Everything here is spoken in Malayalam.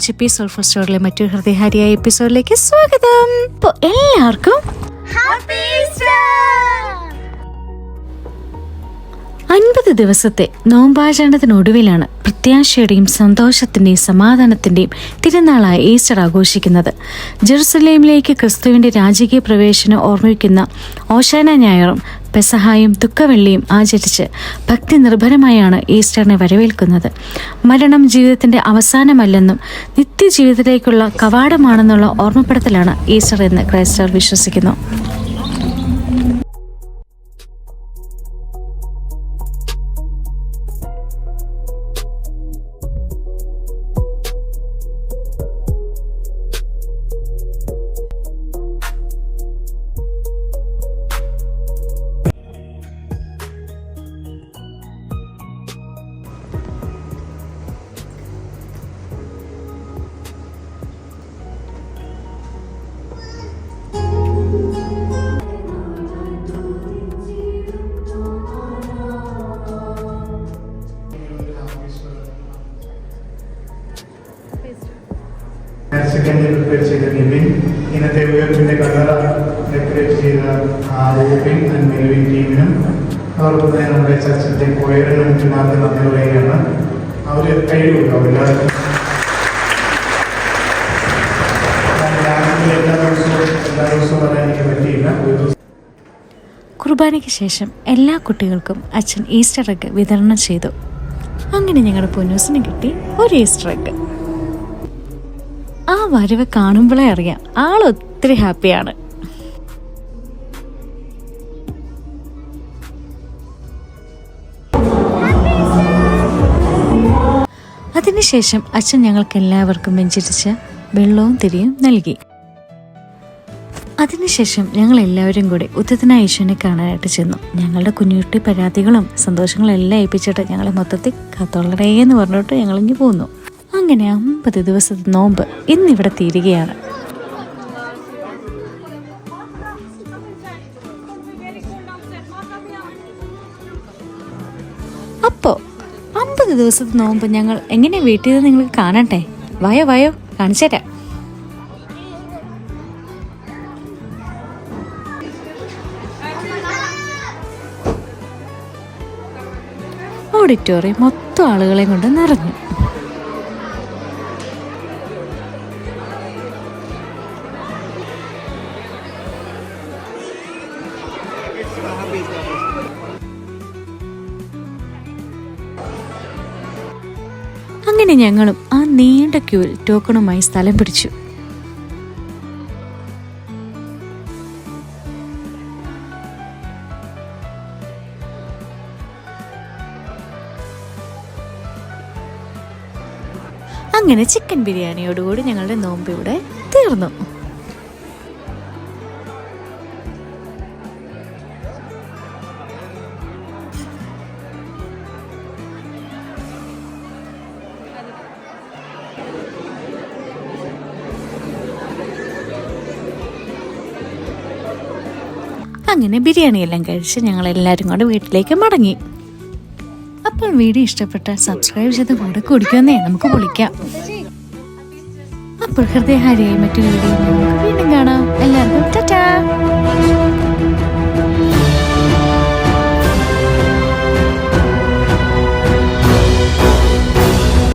ചിപ്പി സോൾഫർ സ്റ്റോറിലെ മറ്റൊരു ഹൃദയഹാരിയായ എപ്പിസോഡിലേക്ക് സ്വാഗതം. അപ്പോൾ എല്ലാവർക്കും 50 ദിവസത്തെ നോമ്പാചരണത്തിനൊടുവിലാണ് പ്രത്യാശയുടെയും സന്തോഷത്തിന്റെയും സമാധാനത്തിന്റെയും തിരുനാളായ ഈസ്റ്റർ ആഘോഷിക്കുന്നത്. ജെറുസലേമിലേക്ക് ക്രിസ്തുവിന്റെ രാജകീയ പ്രവേശനം ഓർമ്മിക്കുന്ന ഓശാന ഞായറും പെസഹായും ദുഃഖവെള്ളിയും ആചരിച്ച് ഭക്തി നിർഭരമായാണ് ഈസ്റ്ററിനെ വരവേൽക്കുന്നത്. മരണം ജീവിതത്തിന്റെ അവസാനമല്ലെന്നും നിത്യജീവിതത്തിലേക്കുള്ള കവാടമാണെന്നുള്ള ഓർമ്മപ്പെടുത്തലാണ് ഈസ്റ്റർ എന്ന് ക്രൈസ്തവർ വിശ്വസിക്കുന്നു. പ്രിപ്പയർ ചെയ്ത നിവിൻ, ഇന്നത്തെ ഉയർപ്പിന്റെ കലറ ഡെക്കറേറ്റ് ചെയ്ത റൂബിൻ ആൻഡ് മെൽവിൻ ടീമിനും അതോടൊപ്പം തന്നെ നമ്മുടെ ചർച്ചിന്റെ കൊയറിനും ചുനാർക്ക് നന്ദി പറയുകയാണ്. അവർ കഴിവുള്ളൂ എല്ലാ ദിവസവും പറയാൻ എനിക്ക് പറ്റിയില്ല. കുർബാനയ്ക്ക് ശേഷം എല്ലാ കുട്ടികൾക്കും അച്ഛൻ ഈസ്റ്റർ എഗ് വിതരണം ചെയ്തു. അങ്ങനെ ഞങ്ങളുടെ പൊന്നൂസിന് കിട്ടി ഒരു ഈസ്റ്റർ എഗ്. ആ വരവ് കാണുമ്പോഴേ അറിയാം ആൾ ഒത്തിരി ഹാപ്പിയാണ്. അതിനുശേഷം അച്ഛൻ ഞങ്ങൾക്ക് എല്ലാവർക്കും വെഞ്ചരിച്ച് വെള്ളവും തിരിയും നൽകി. അതിനുശേഷം ഞങ്ങൾ എല്ലാവരും കൂടി ഉദ്ധിതനായ യേശുവിനെ കാണാനായിട്ട് ചെന്നു. ഞങ്ങളുടെ കുഞ്ഞുകുട്ടി പരാതികളും സന്തോഷങ്ങളും എല്ലാം ഏൽപ്പിച്ചിട്ട് ഞങ്ങളെ മൊത്തത്തിൽ കാത്തോളടേ എന്ന് പറഞ്ഞിട്ട് ഞങ്ങളിങ്ങി പോന്നു. അങ്ങനെ 50 ദിവസത്തെ നോമ്പ് ഇന്നിവിടെ തീരുകയാണ്. അപ്പോൾ 50 ദിവസത്തെ നോമ്പ് ഞങ്ങൾ എങ്ങനെ വീട്ടിൽ നിന്ന് നിങ്ങൾക്ക് കാണട്ടെ. വയോ കാണിച്ചു തരാം. ഓഡിറ്റോറിയം മൊത്തം ആളുകളെ കൊണ്ട് നിറഞ്ഞു. അങ്ങനെ ഞങ്ങളും ആ നീണ്ട ക്യൂവിൽ ടോക്കണുമായി സ്ഥലം പിടിച്ചു. അങ്ങനെ ചിക്കൻ ബിരിയാണിയോടുകൂടി ഞങ്ങളുടെ നോമ്പ് ഇവിടെ തീർന്നു. അങ്ങനെ ബിരിയാണിയെല്ലാം കഴിച്ച് ഞങ്ങൾ എല്ലാവരും കൂടെ വീട്ടിലേക്ക് മടങ്ങി. അപ്പോൾ വീഡിയോ ഇഷ്ടപ്പെട്ടാൽ സബ്സ്ക്രൈബ് ചെയ്ത് കൂടെ കുടിക്കുന്നേ നമുക്ക് പൊളിക്കാം. അപ്പോൾ ഹൃദയഹാരിയായി മറ്റൊരു വീഡിയോ